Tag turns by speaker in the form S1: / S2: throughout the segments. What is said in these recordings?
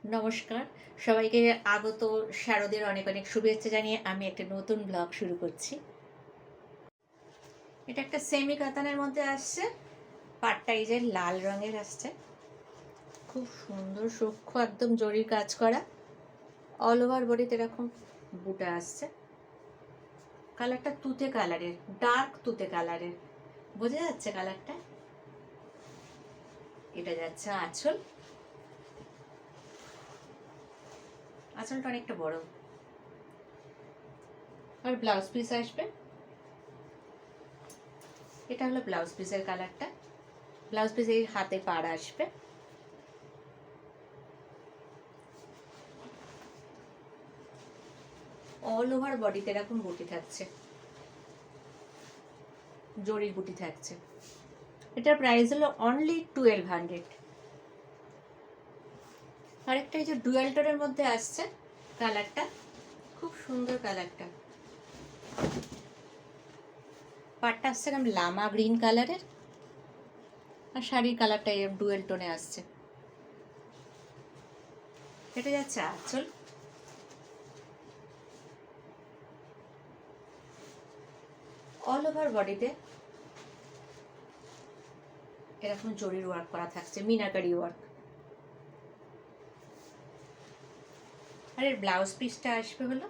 S1: নমস্কার, সবাইকে আগত শারদের অনেক অনেক শুভেচ্ছা জানিয়ে আমি একটা নতুন ব্লগ শুরু করছি। এটা একটা সেমি কাতানের মধ্যে আসছে, পাটটা এই যে লাল রঙের আসছে, খুব সুন্দর সূক্ষ্ম একদম জরির কাজ করা। অল ওভার বডিতে এরকম বুটা আসছে। কালারটা তুতে কালারের, ডার্ক তুতে কালারের, বোঝা যাচ্ছে কালারটা। এটা যাচ্ছে আঁচল, আঁচলটা অনেকটা বড়। আর ব্লাউজ পিস আসবে, এটা হলো ব্লাউজ পিসের কালারটা। ব্লাউজ পিস এই হাতে পাড় আসবে। অল ওভার বডিতে এরকম বুটি থাকছে, জরির বুটি থাকছে। এটার প্রাইস হলো অনলি 1200। আরেকটা এই যে ডুয়াল টোনের মধ্যে আসছে, কালারটা খুব সুন্দর। কালারটা পাটটা আসছে এরকম লামা গ্রিন কালারের, আর শাড়ির কালারটা এরকম ডুয়েল টোনে আসছে। এটা যাচ্ছে আঁচল, অল ওভার বডিতে এরকম জরির ওয়ার্ক করা থাকছে, মিনাকারি ওয়ার্ক। আর এর ব্লাউজ পিসটা আসবে হলো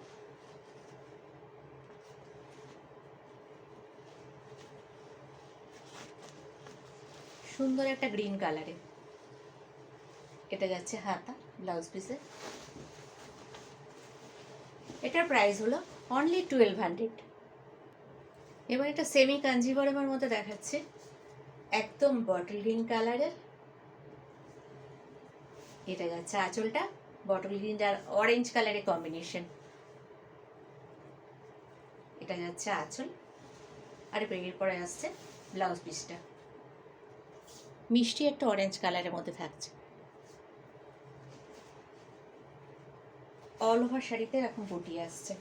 S1: সুন্দর একটা গ্রিন কালারে। এটা যাচ্ছে হাতা ব্লাউজ পিসে। এটার প্রাইস হলো অনলি 1200। এবার এটা সেমি কাঞ্জিভরমের মধ্যে দেখাচ্ছে, একদম বটল গ্রিন কালারের। এটা যাচ্ছে আঁচলটা, বটল গ্রিন আর অরেঞ্জ কালারের কম্বিনেশন। এটা যাচ্ছে আঁচল, আর এরপরে আসছে ব্লাউজ পিসটা, মিষ্টি একটা অরেঞ্জ কালারের মধ্যে থাকছে। অল ওভার শাড়িতে এরকম বুটি আসছে।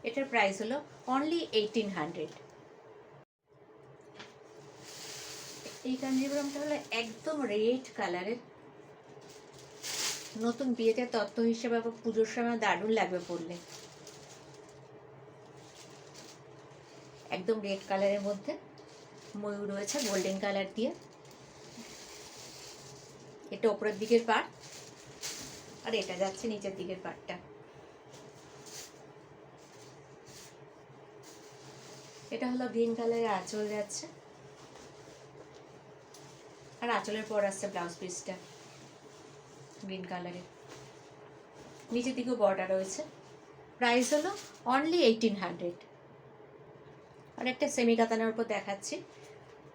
S1: এটার প্রাইস হলো অনলি 1800। এই কাঞ্জিভরমটা হলো একদম রেড কালারের, নতুন বিয়েতে তত্ত্ব হিসেবে আবার পুজোর সময় দারুণ লাগবে পরলে। একদম রেড কালারের মধ্যে ময়ূর রয়েছে গোল্ডেন কালার দিয়ে। এটা ওপরের দিকের পার্ট, আর এটা যাচ্ছে নিচের দিকের পার্টটা। এটা হলো গ্রিন কালারের আঁচল যাচ্ছে, আর আঁচলের পর আসছে ব্লাউজ পিসটা গ্রিন কালারের, নিচের দিকেও বর্ডার রয়েছে। প্রাইস হলো অনলি 1800। আর একটা সেমি কাতানের উপর দেখাচ্ছি,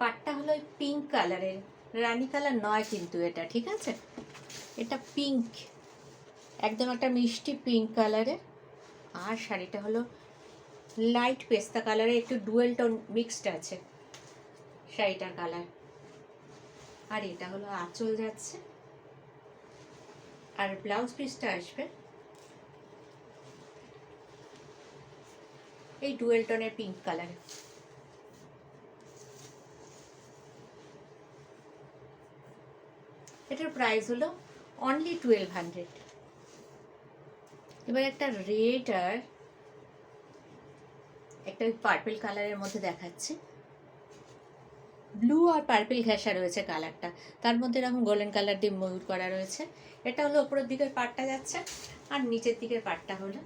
S1: পাটটা হলো পিঙ্ক কালারের, রানী কালার নয় কিন্তু এটা, ঠিক আছে? এটা পিঙ্ক, একদম একটা মিষ্টি পিঙ্ক কালারের। আর শাড়িটা হলো লাইট পেস্তা কালারের, একটু ডুয়েল টোন মিক্সড আছে শাড়িটার কালার। আর এটা হলো আঁচল যাচ্ছে, আর ব্লাউজ পিসটা আসবে এই ডুয়েল টোনের পিঙ্ক কালারে। এটার প্রাইস হলো অনলি 1200। এবার একটা রেড আর একটা পার্পল কালারের মধ্যে দেখাচ্ছি, ব্লু আর পার্পল ঘেঁষা রয়েছে কালারটা, তার মধ্যে এরকম গোল্ডেন কালার দিয়ে ময়ূর করা রয়েছে। এটা হলো উপরের দিকের পাটটা যাচ্ছে, আর নিচের দিকের পাটটা হলো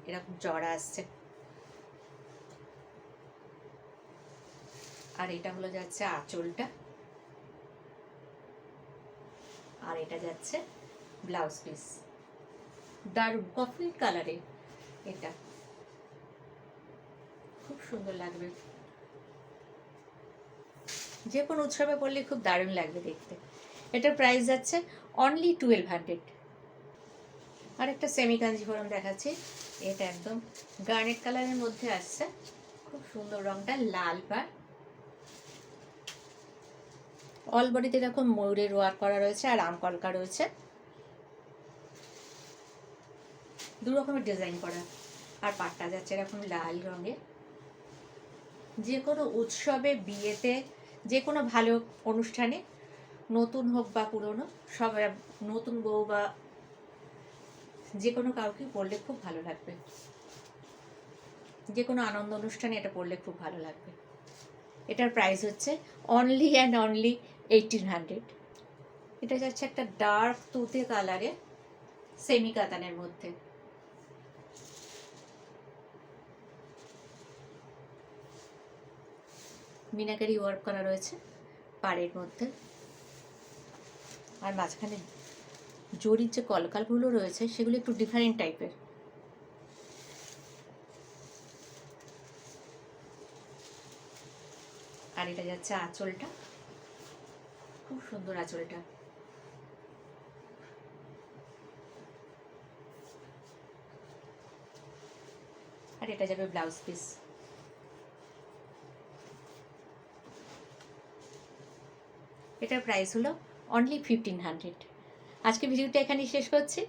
S1: এরকম জড়া আসছে। আর এটা হলো যাচ্ছে আঁচলটা, আর এটা যাচ্ছে ব্লাউজ পিস, দারুণ কফি কালারে। এটা খুব সুন্দর লাগবে, যে কোনো উৎসবে পরলে খুব দারুণ লাগবে দেখতে। এটার প্রাইস যাচ্ছে অনলি 1200। আর একটা সেমি কাঞ্জিভরম দেখাচ্ছি, এটা একদম গার্নেট কালারের মধ্যে আসছে, খুব সুন্দর রংটা, লাল পাড়। অল বডিতে এরকম ময়ূরের ওয়ার্ক করা রয়েছে, আর আম কলকা রয়েছে। দু রকমের ডিজাইন করা। আর পাটটা যাচ্ছে এরকম লাল রঙে। যে কোনো উৎসবে, বিয়েতে, যে কোনো ভালো অনুষ্ঠানে, নতুন হোক বা পুরনো, সব নতুন বউ বা যে কোনো কাউকে পরলে খুব ভালো লাগবে। যে কোনো আনন্দ অনুষ্ঠানে এটা পরলে খুব ভালো লাগবে। এটার প্রাইস হচ্ছে অনলি অ্যান্ড অনলি 1800। এটা যাচ্ছে একটা ডার্ক তুতে কালারে, সেমি কাতানের মধ্যে। মিনাকারি ওয়ার্ক করা রয়েছে পাড়ের মধ্যে, আর মাঝখানে জরির যে কলকালগুলো রয়েছে সেগুলো একটু ডিফারেন্ট টাইপের। আর এটা যাচ্ছে আঁচলটা, খুব সুন্দর আঁচলটা। আর এটা যাবে ব্লাউজ পিস। এটার প্রাইস হলো অনলি 1500। আজকে ভিডিওটা এখানেই শেষ করছি।